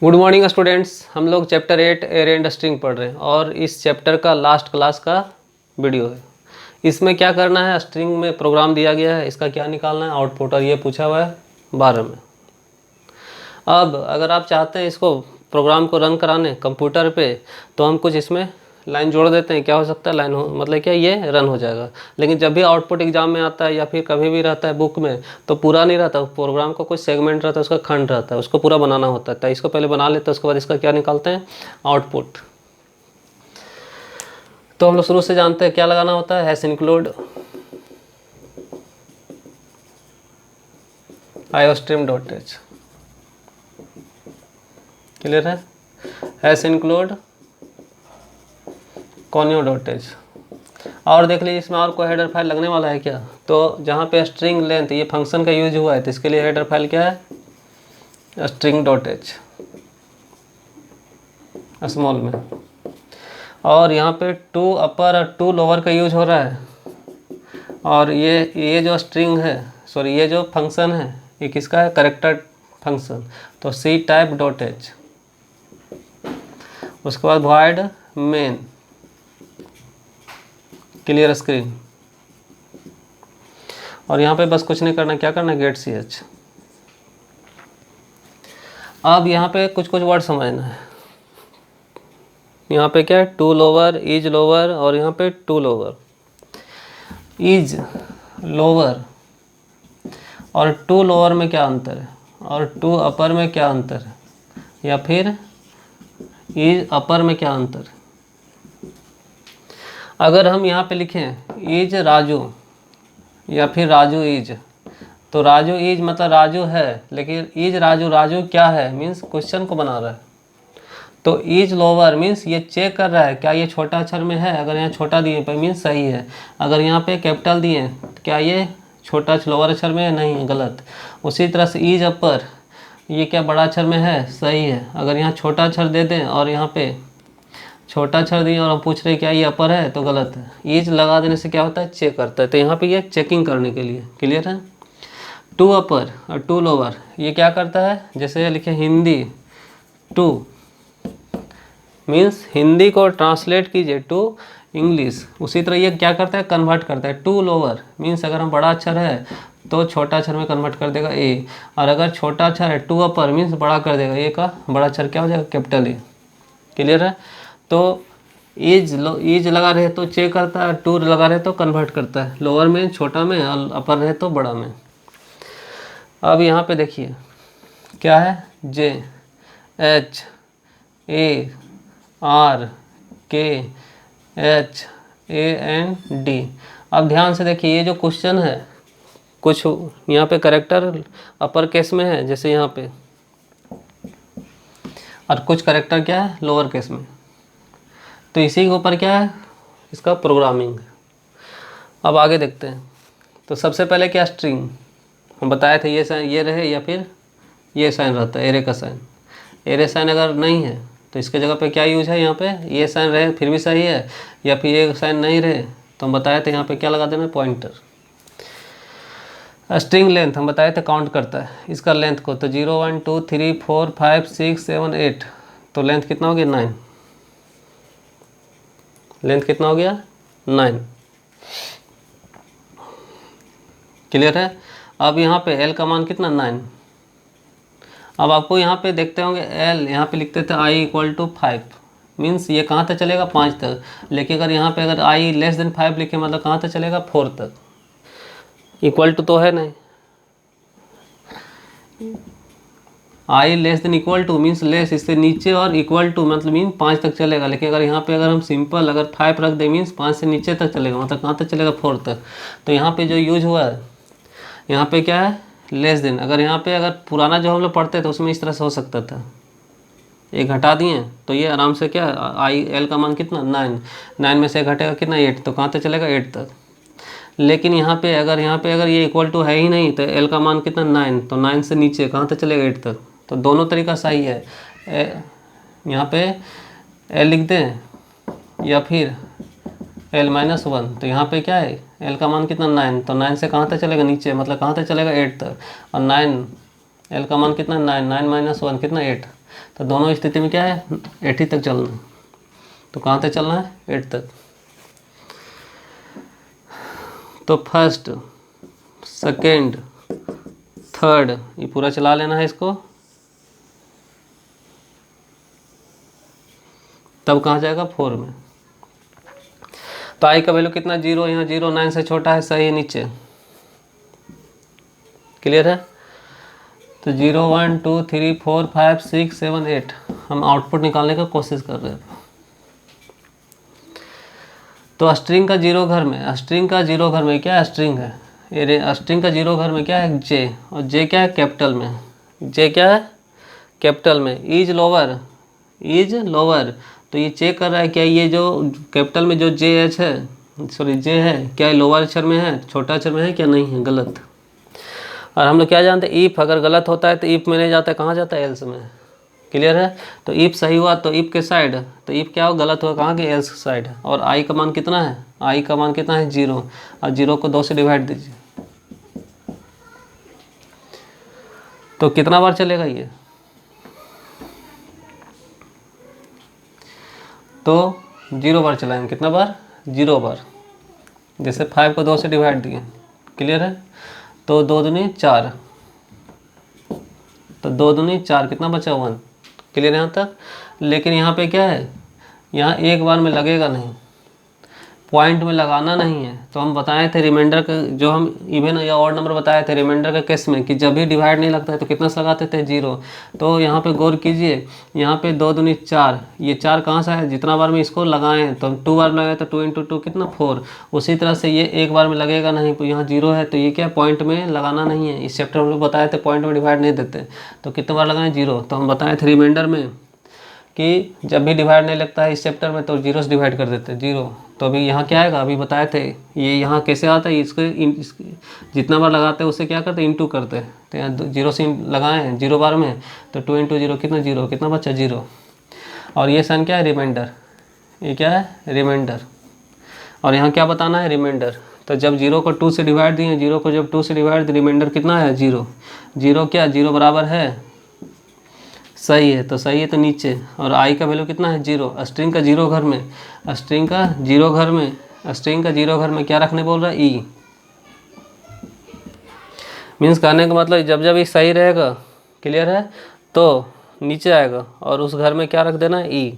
Good morning students. हम लोग chapter 8 array and string पढ़ रहे हैं और इस चैप्टर का लास्ट क्लास का वीडियो है। इसमें क्या करना है, स्ट्रिंग में प्रोग्राम दिया गया है, इसका क्या निकालना है आउटपुट, और ये पूछा हुआ है 12 में। अब अगर आप चाहते हैं इसको प्रोग्राम को रन कराने कंप्यूटर पे, तो हम कुछ इसमें लाइन जोड़ देते हैं। क्या हो सकता है, लाइन हो मतलब क्या, ये रन हो जाएगा। लेकिन जब भी आउटपुट एग्जाम में आता है या फिर कभी भी रहता है बुक में, तो पूरा नहीं रहता, प्रोग्राम का कुछ सेगमेंट रहता है, उसका खंड रहता है, उसको पूरा बनाना होता है। तो इसको पहले बना लेते हैं, उसके बाद इसका क्या निकालते हैं, आउटपुट। तो हम लोग शुरू से जानते हैं क्या लगाना होता है, हैश इंक्लूड iostream.h। क्लियर है, हैश इंक्लूड conio.h। और देख लीजिए इसमें और कोई हेडर फाइल लगने वाला है क्या, तो जहाँ पे स्ट्रिंग लेंथ ये फंक्शन का यूज हुआ है, तो इसके लिए हेडर फाइल क्या है, string.h स्मॉल में। और यहाँ पे टू अपर और टू लोअर का यूज हो रहा है। और ये जो स्ट्रिंग है, सॉरी ये जो फंक्शन है, ये किसका है, करेक्टर फंक्शन, तो ctype.h। उसके बाद void main क्लियर स्क्रीन। और यहाँ पे बस कुछ नहीं करना, क्या करना, गेट ch। अब यहाँ पे कुछ वर्ड समझना है। यहाँ पे क्या है, टू लोअर, इज लोअर, और यहाँ पे टू लोअर, इज लोअर और टू लोअर में क्या अंतर है, और टू अपर में क्या अंतर है, या फिर इज अपर में क्या अंतर है। अगर हम यहाँ पे लिखें इज राजू या फिर राजू इज, तो राजू इज मतलब राजू है, लेकिन इज राजू, राजू क्या है मीन्स क्वेश्चन को बना रहा है। तो इज लोअर मीन्स ये चेक कर रहा है क्या ये छोटा अक्षर में है, अगर यहाँ छोटा दिए पे मीन्स सही है, अगर यहाँ पे कैपिटल दिए क्या ये छोटा लोअर अक्षर में है, नहीं है, गलत। उसी तरह से इज अपर, ये क्या बड़ा अक्षर में है, सही है। अगर यहाँ छोटा अक्षर दे दें और यहाँ पे छोटा अक्षर दिए और हम पूछ रहे हैं क्या ये अपर है, तो गलत है। इज लगा देने से क्या होता है, चेक करता है। तो यहाँ पे ये चेकिंग करने के लिए, क्लियर है। टू अपर और टू लोअर ये क्या करता है, जैसे लिखे हिंदी टू मीन्स हिंदी को ट्रांसलेट कीजिए टू इंग्लिश, उसी तरह ये क्या करता है, कन्वर्ट करता है। टू लोअर मीन्स अगर हम बड़ा अक्षर है तो छोटा अक्षर में कन्वर्ट कर देगा ए, और अगर छोटा अक्षर है टू अपर मीन्स बड़ा कर देगा, ए का बड़ा अक्षर क्या हो जाएगा, कैपिटल ए। क्लियर है। तो इज लगा रहे तो चेक करता है, टू लगा रहे तो कन्वर्ट करता है, लोअर में छोटा में और अपर रहे तो बड़ा में। अब यहाँ पे देखिए क्या है, जे एच ए आर के एच ए एन डी। अब ध्यान से देखिए ये जो क्वेश्चन है, कुछ यहाँ पे करेक्टर अपर केस में है जैसे यहाँ पे, और कुछ करेक्टर क्या है, लोअर केस में। तो इसी के ऊपर क्या है, इसका प्रोग्रामिंग। अब आगे देखते हैं। तो सबसे पहले क्या, स्ट्रिंग हम बताए थे, ये साइन ये रहे या फिर ये साइन रहता है, एरे का साइन। एरे साइन अगर नहीं है तो इसके जगह पे क्या यूज है, यहाँ पे ये साइन रहे फिर भी सही है, या फिर ये साइन नहीं रहे तो हम बताए थे यहाँ पे क्या लगा देना, पॉइंटर। स्ट्रिंग लेंथ हम बताए थे काउंट करता है इसका लेंथ को, तो 0 1 2 3 4 5 6 7 8, तो लेंथ कितना हो गया, 9। लेंथ कितना हो गया, 9। क्लियर है। अब यहाँ पे एल का मान कितना, 9। अब आपको यहाँ पे देखते होंगे एल यहाँ पे लिखते थे i = 5 मीन्स ये कहाँ तक चलेगा, 5 तक। लेकिन अगर यहाँ पे अगर i < 5 लिखे मतलब कहाँ तक चलेगा, 4 तक। इक्वल टू तो है नहीं, i <= मीन्स लेस इससे नीचे, और इक्वल टू मतलब मीन 5 तक चलेगा। लेकिन अगर यहाँ पे अगर हम सिंपल अगर 5 रख दें मीन्स 5 से नीचे तक चलेगा, मतलब कहाँ तक चलेगा, 4 तक। तो यहाँ पे जो यूज हुआ है यहाँ पे क्या है, लेस देन। अगर यहाँ पे अगर पुराना जो हम लोग पढ़ते थे उसमें इस तरह से हो सकता था, एक घटा दिए तो ये आराम से क्या, आई एल का मान कितना, 9 में से घटेगा कितना, 8, तो कहाँ तक चलेगा, 8 तक। लेकिन यहाँ पे अगर ये इक्वल टू है ही नहीं, तो एल का मान कितना, 9, तो 9 से नीचे कहाँ तक चलेगा, 8 तक। तो दोनों तरीका सही है। यहाँ पे एल लिख दें या फिर l-1, तो यहाँ पे क्या है, l का मान कितना, 9, तो 9 से कहाँ तक चलेगा, नीचे, मतलब कहाँ तक चलेगा, 8 तक। और 9 एल का मान कितना 9, 9 माइनस 1 कितना 8। तो दोनों स्थिति में क्या है 8 ही तक चलना है। तो कहाँ तक चलना है 8 तक। तो फर्स्ट सेकेंड थर्ड ये पूरा चला लेना है इसको, तब कहाँ जाएगा 4 में। तो आई का वैल्यू कितना 0, यहाँ 0 9 से छोटा है, सही है नीचे, क्लियर है। तो 0 1 2 3 4 5 6 7 8 हम आउटपुट निकालने का कोशिश कर रहे हैं। तो स्ट्रिंग का 0 घर में, स्ट्रिंग का 0 घर में क्या है स्ट्रिंग है, ये स्ट्रिंग का 0 घर में क्या है जे, और जे क्या है कैपिटल में, जे क्या है कैपिटल में, इज लोअर तो ये चेक कर रहा है क्या ये जो कैपिटल में जो जे एच है सॉरी जे है क्या लोअर अक्षर में है छोटा अक्षर में है क्या नहीं है, गलत। और हम लोग क्या जानते हैं इफ़ अगर गलत होता है तो इफ़ में नहीं जाता है, कहाँ जाता है एल्स में, क्लियर है। तो इफ़ सही हुआ तो इफ़ के साइड, तो इफ़ क्या हो गलत हुआ कहाँ के एल्स के साइड। और आई का मान कितना है, आई का मान कितना है 0, और 0 को 2 से डिवाइड दीजिए तो कितना बार चलेगा ये, तो 0 बार चलाएंगे, कितना बार 0 बार। जैसे 5 को 2 से डिवाइड दिए, क्लियर है। तो 2 दूनी 4, तो 2 दूनी 4 कितना बचा 1, क्लियर यहाँ तक। लेकिन यहाँ पे क्या है, यहाँ एक बार में लगेगा नहीं, पॉइंट में लगाना नहीं है। तो हम बताए थे रिमाइंडर का, जो हम इवन या ऑड नंबर बताए थे रिमाइंडर के केस में कि जब भी डिवाइड नहीं लगता है तो कितना से लगाते थे 0। तो यहाँ पे गौर कीजिए, यहाँ पे 2 दूनी 4, ये 4 कहाँ से है, जितना बार में इसको लगाएं तो हम 2 बार लगाए तो 2 × 2 कितना 4। उसी तरह से ये एक बार में लगेगा नहीं, तो यहाँ 0 है तो ये क्या पॉइंट में लगाना नहीं है। इस चैप्टर में हम लोग बताए थे पॉइंट में डिवाइड नहीं देते, तो कितने बार लगाएं 0। तो हम बताए थे रिमाइंडर में कि जब भी डिवाइड नहीं लगता है इस चैप्टर में तो 0 से डिवाइड कर देते हैं 0। तो अभी यहाँ क्या आएगा, अभी बताए थे ये यहाँ कैसे आता है, इसके जितना बार लगाते हैं उससे क्या करते हैं इंटू करते हैं। तो यहाँ 0 से लगाएं 0 बार में तो 2 × 0 कितना 0, कितना बच्चा 0। और ये सन क्या है रिमाइंडर, ये क्या है रिमाइंडर, और यहाँ क्या बताना है रिमाइंडर। तो जब 0 को 2 से डिवाइड दिए, 0 को जब 2 से डिवाइड दिए रिमाइंडर कितना है 0, 0 क्या 0 बराबर है सही है, तो सही है तो नीचे। और आई का वैल्यू कितना है 0, स्ट्रिंग का 0 घर में, स्ट्रिंग का 0 घर में, स्ट्रिंग का 0 घर में क्या रखने बोल रहा है ई। मीन्स कहने का मतलब जब जब ये सही रहेगा, क्लियर है, तो नीचे आएगा और उस घर में क्या रख देना है ई।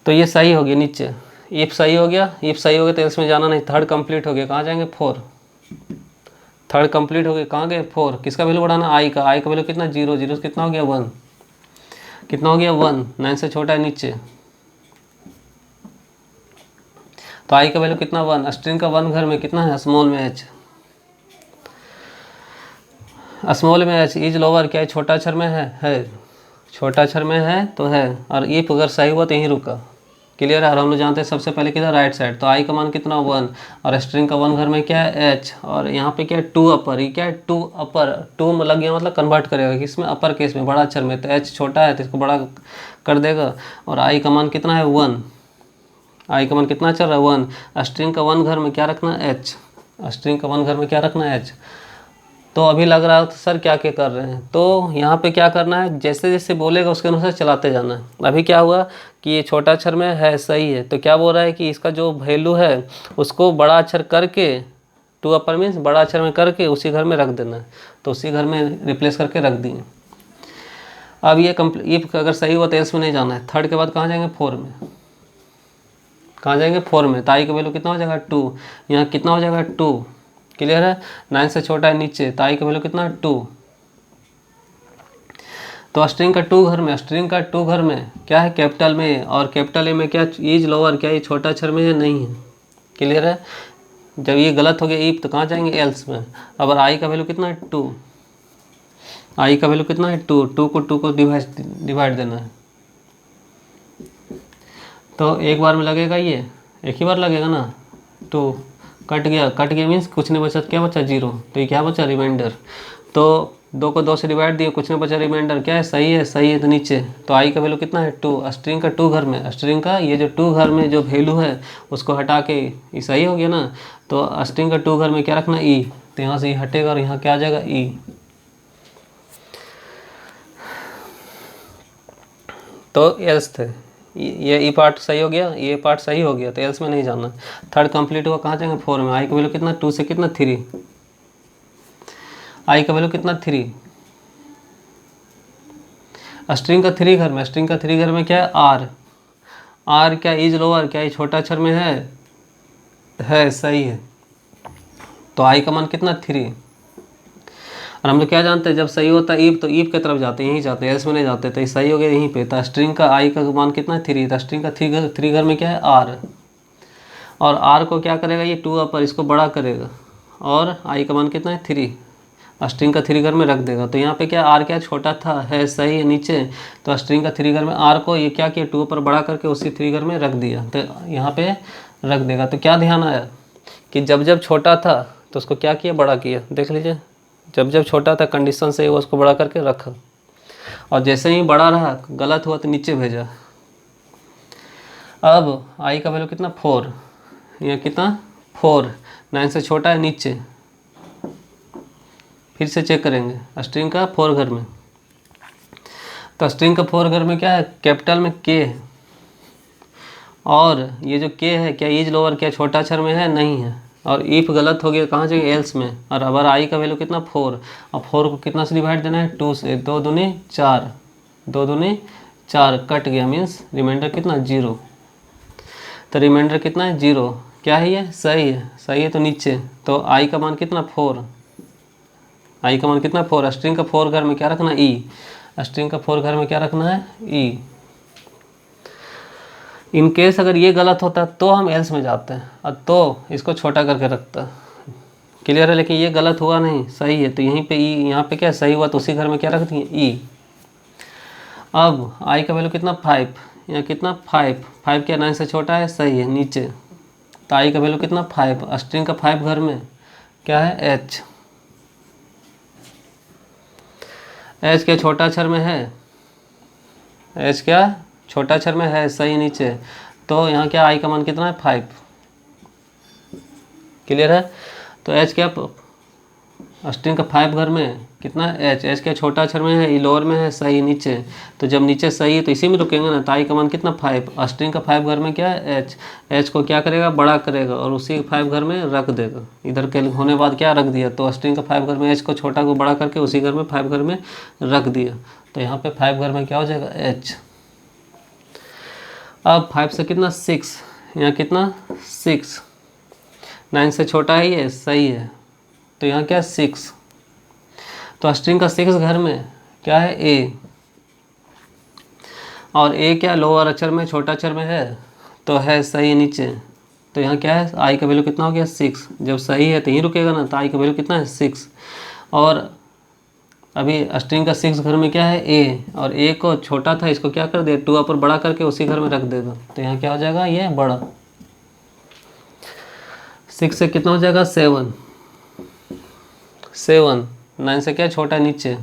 तो ये सही हो गया नीचे, इफ सही हो गया, इफ सही हो गया तो इसमें जाना नहीं, थर्ड कंप्लीट हो गया, कहाँ जाएंगे 4, थर्ड कंप्लीट हो गया, कहाँ गए 4। किसका वैल्यू बढ़ाना आई का, आई का वैल्यू कितना 0, 0 से कितना हो गया 1, कितना हो गया 1, 9 से छोटा है नीचे। तो आई का वैल्यू कितना 1, स्ट्रिंग का 1 घर में कितना है स्मॉल में एच, स्मॉल में एच इज लोअर क्या है छोटा अक्षर में है छोटा अक्षर में है तो है। और इफ अगर सही हुआ तो यहीं रुका, क्लियर है। और हम लोग जानते हैं सबसे पहले किधर राइट साइड, तो आई का मान कितना 1, और स्ट्रिंग का 1 घर में क्या है एच, और यहाँ पे क्या है 2 अपर, ये क्या है 2 अपर, 2 में लग गया मतलब कन्वर्ट करेगा किसमें अपर केस में बड़ा अक्षर में, तो एच छोटा है तो इसको बड़ा कर देगा। और आई का मान कितना है 1, आई का मान कितना चल रहा है 1, स्ट्रिंग का 1 घर में क्या रखना है एच, स्ट्रिंग का 1 घर में क्या रखना है एच। तो अभी लग रहा है तो सर क्या क्या कर रहे हैं, तो यहाँ पे क्या करना है जैसे जैसे बोलेगा उसके अनुसार चलाते जाना है। अभी क्या हुआ कि ये छोटा अक्षर में है सही है, तो क्या बोल रहा है कि इसका जो वैल्यू है उसको बड़ा अक्षर करके 2 अपर मीन्स बड़ा अक्षर में करके उसी घर में रख देना है, तो उसी घर में रिप्लेस करके रख दिए। अब ये इफ अगर सही हुआ तो एल्स में नहीं जाना है, थर्ड के बाद कहाँ जाएंगे 4 में, कहाँ जाएंगे 4 में। तो आई का वैल्यू कितना हो जाएगा 2, यहाँ कितना हो जाएगा 2, क्लियर है, 9 से छोटा है नीचे, तो आई का वैल्यू कितना है 2। तो स्ट्रिंग का 2 घर में, स्ट्रिंग का 2 घर में क्या है कैपिटल में, और कैपिटल ए में क्या इज लोअर क्या ये छोटा अक्षर में है नहीं है, क्लियर है। जब ये गलत हो गया इफ तो कहाँ जाएंगे एल्स में। अब आई का वैल्यू कितना है 2, आई का वैल्यू कितना है 2, 2 को डिवाइड देना है, तो एक बार में लगेगा ये एक ही बार लगेगा ना, 2 कट गया मीन्स कुछ नहीं बचा, क्या बचा 0, तो ये क्या बचा रिमाइंडर। तो 2 को 2 से डिवाइड दिए कुछ नहीं बचा, रिमाइंडर क्या है सही है तो नीचे। तो आई का वैल्यू कितना है 2, स्ट्रिंग का 2 घर में, स्ट्रिंग का ये जो 2 घर में जो वैल्यू है उसको हटा के ये सही हो गया ना, तो स्ट्रिंग का 2 घर में क्या रखना ई, तो यहाँ से ये हटेगा और यहाँ क्या आ जाएगा ई, तो एल्स थे, ये ई पार्ट सही हो गया, ये पार्ट सही हो गया, तो एल्स में नहीं जाना। थर्ड कंप्लीट हुआ, कहाँ जाएंगे 4 में। आई का वैल्यू कितना 2 से कितना 3, आई का वैल्यू कितना 3, स्ट्रिंग का 3 घर में, स्ट्रिंग का 3 घर में क्या है आर, आर क्या इज लोअर, क्या ये छोटा अक्षर में है सही है। तो आई का मान कितना 3। और हम लोग क्या जानते हैं, जब सही होता है ईफ तो ईफ की तरफ जाते हैं, यहीं जाते हैं, एल्स में नहीं जाते, तो ये सही हो गया यहीं पे। तो स्ट्रिंग का आई का मान कितना 3, तो स्ट्रिंग का 3 घर में क्या है आर, और आर को क्या करेगा ये 2 अपर, इसको बड़ा करेगा, और आई का मान कितना है 3, स्ट्रिंग का 3 घर में रख देगा। तो यहाँ पे क्या आर क्या छोटा था, है सही है नीचे, तो स्ट्रिंग का 3 घर में आर को ये क्या किया 2 पर बड़ा करके उसी 3 घर में रख दिया, तो यहाँ पे रख देगा। तो क्या ध्यान आया कि जब जब छोटा था तो उसको क्या किया बड़ा किया, देख लीजिए, जब जब छोटा था कंडीशन से वो उसको बड़ा करके रखा, और जैसे ही बड़ा रहा गलत हुआ तो नीचे भेजा। अब आई का वैल्यू कितना 4, यह कितना 4, 9 से छोटा है नीचे, फिर से चेक करेंगे स्ट्रिंग का 4 घर में। तो स्ट्रिंग का 4 घर में क्या है कैपिटल में के है, और ये जो के है क्या इज लोअर, क्या छोटा अक्षर में है नहीं है, और इफ गलत हो गया कहाँ जाएगा एल्स में। और अब आई का वैल्यू कितना 4, और 4 को कितना से डिवाइड देना है 2 से, 2 दूनी 4, 2 दूनी 4 कट गया, मीन्स रिमाइंडर कितना 0। तो रिमाइंडर कितना है 0, क्या है ये सही है, सही है तो नीचे। तो आई का मान कितना 4, आई का मान कितना 4, स्ट्रिंग का 4 घर में क्या रखना ई, स्ट्रिंग का 4 घर में क्या रखना है ई। इन केस अगर ये गलत होता तो हम एल्स में जाते हैं, और तो इसको छोटा करके रखता, क्लियर है। लेकिन ये गलत हुआ नहीं, सही है, तो यहीं पे ई, यहाँ पे क्या सही हुआ तो उसी घर में क्या रख दिए ई। अब आई का वैल्यू कितना 5, यहाँ कितना 5, 5 क्या 9 से छोटा है सही है नीचे, तो आई का वैल्यू कितना 5, स्ट्रिंग का 5 घर में क्या है एच, एच क्या छोटा अक्षर में है, एच क्या छोटा अक्षर में है सही नीचे, तो यहाँ क्या आई का मान कितना है 5, क्लियर है। तो एच क्या स्ट्रिंग का 5 घर में कितना एच, एच क्या छोटा अक्षर में है, ई लोअर में है सही नीचे, तो जब नीचे सही है तो इसी में रुकेंगे ना, तो आई का मान कितना 5, स्ट्रिंग का 5 घर में क्या है एच, एच को क्या करेगा बड़ा करेगा और उसी 5 घर में रख देगा, इधर के होने बाद क्या रख दिया, तो स्ट्रिंग का 5 घर में एच को छोटा को बड़ा करके उसी घर में 5 घर में रख दिया, तो यहाँ पे 5 घर में क्या हो जाएगा एच। अब 5 से कितना 6, यहाँ कितना 6, 9 से छोटा है ये सही है, तो यहाँ क्या 6, तो स्ट्रिंग का 6 घर में क्या है ए, और ए क्या लोअर अक्षर में छोटा अक्षर में है तो है सही नीचे, तो यहाँ क्या है आई का वैल्यू कितना हो गया 6, जब सही है तो यहीं रुकेगा ना, तो आई का वैल्यू कितना है 6। और अभी स्ट्रिंग का 6 घर में क्या है ए, और ए को छोटा था इसको क्या कर दिया 2 अपर बड़ा करके उसी घर में रख देगा, तो यहाँ क्या हो जाएगा ये बड़ा, 6 से कितना हो जाएगा 7, 7, 9 से क्या छोटा नीचे,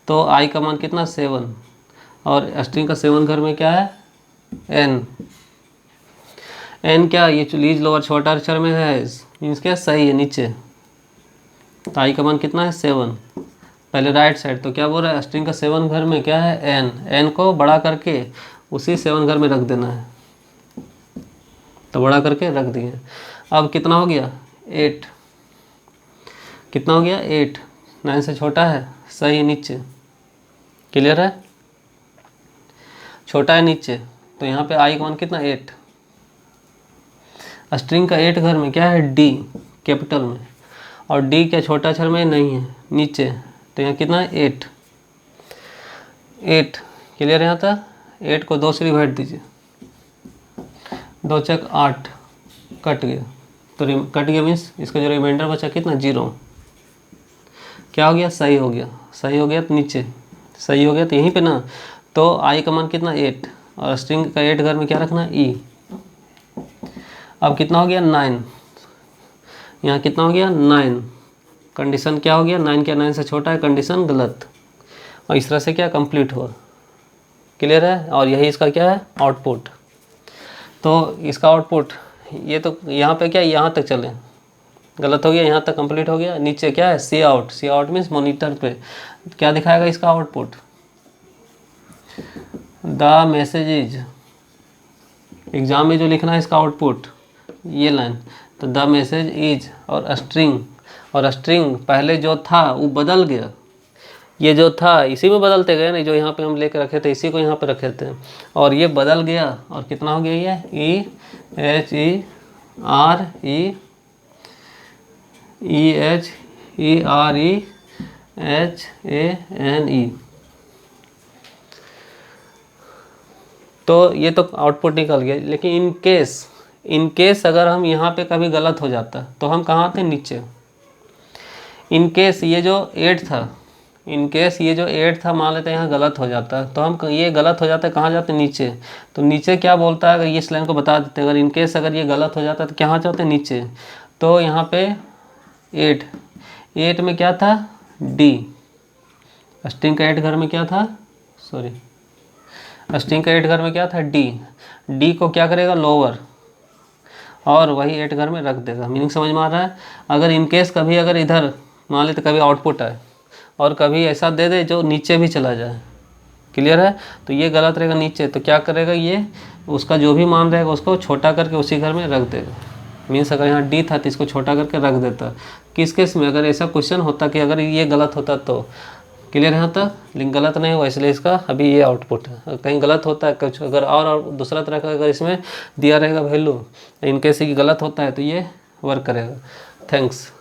तो आई का मान कितना 7, और स्ट्रिंग का 7 घर में क्या है एन, एन क्या ये लीज लोअर छोटा अक्षर में है मीन्स क्या सही है नीचे, तो आई का मान कितना है 7, पहले राइट साइड, तो क्या बोल रहा है स्ट्रिंग का 7 घर में क्या है एन, एन को बड़ा करके उसी 7 घर में रख देना है, तो बड़ा करके रख दिए। अब कितना हो गया 8, कितना हो गया 8, 9 से छोटा है सही नीचे, क्लियर है, छोटा है नीचे, तो यहाँ पे आई का मान कितना 8, स्ट्रिंग का 8 घर में क्या है डी कैपिटल में, और डी क्या छोटा अक्षर में नहीं है नीचे, तो यहाँ कितना है 8, 8 क्लियर है। यहाँ था 8 को 2 से डिवाइड दीजिए, 2 चक 8 कट गया, तो कट गया मीन्स इसका जो रिमाइंडर बचा कितना 0, क्या हो गया सही हो गया, सही हो गया तो नीचे सही हो गया तो यहीं पे ना, तो आई का मान कितना 8, और स्ट्रिंग का 8 घर में क्या रखना ई। अब कितना हो गया 9, यहाँ कितना हो गया 9, कंडीशन क्या हो गया 9 क्या 9 से छोटा है, कंडीशन गलत, और इस तरह से क्या कंप्लीट हुआ, क्लियर है। और यही इसका क्या है आउटपुट, तो इसका आउटपुट ये तो यहाँ पे क्या यहाँ तक चले, गलत हो गया, यहाँ तक कंप्लीट हो गया, नीचे क्या है सी आउट, सी आउट मीन्स मॉनिटर पे क्या दिखाएगा इसका output, the message is, exam में जो लिखना है इसका आउटपुट ये लाइन, तो द मैसेज इज और स्ट्रिंग, और स्ट्रिंग पहले जो था वो बदल गया, ये जो था इसी में बदलते गए ना, जो यहाँ पे हम लेके रखे थे इसी को यहाँ पे रखे थे, और ये बदल गया और कितना हो गया ये EHEREHANE। तो ये तो आउटपुट निकल गया, लेकिन इन केस अगर हम यहाँ पे कभी गलत हो जाता तो हम कहाँ आते, नीचे। इन केस ये जो 8 था, इन केस ये जो 8 था मान लेते हैं यहाँ गलत हो जाता, तो हम ये गलत हो जाता है कहाँ जाते, नीचे। तो नीचे क्या बोलता है, अगर ये इस लाइन को बता देते हैं, अगर इन केस अगर ये गलत हो जाता है तो कहाँ जाते, नीचे। तो यहाँ पे 8 में क्या था, डी, स्ट्रिंग का 8 घर में क्या था, स्ट्रिंग का 8 घर में क्या था, डी को क्या करेगा, लोअर, और वही 8 घर में रख देगा। मीनिंग समझ में आ रहा है। अगर इन केस कभी अगर इधर मान लेते कभी आउटपुट आए और कभी ऐसा दे दे जो नीचे भी चला जाए, क्लियर है, तो ये गलत रहेगा नीचे, तो क्या करेगा ये उसका जो भी मान रहेगा उसको छोटा करके उसी घर में रख देगा। मीन्स अगर यहाँ डी था तो इसको छोटा करके रख देता। किस केस में, अगर ऐसा क्वेश्चन होता कि अगर ये गलत होता तो, क्लियर यहाँ तक, लेकिन गलत नहीं हुआ इसलिए इसका अभी ये आउटपुट है। कहीं गलत होता है कुछ, अगर और दूसरा तरह का अगर इसमें दिया रहेगा वैल्यू, इनकेस गलत होता है तो ये वर्क करेगा। थैंक्स।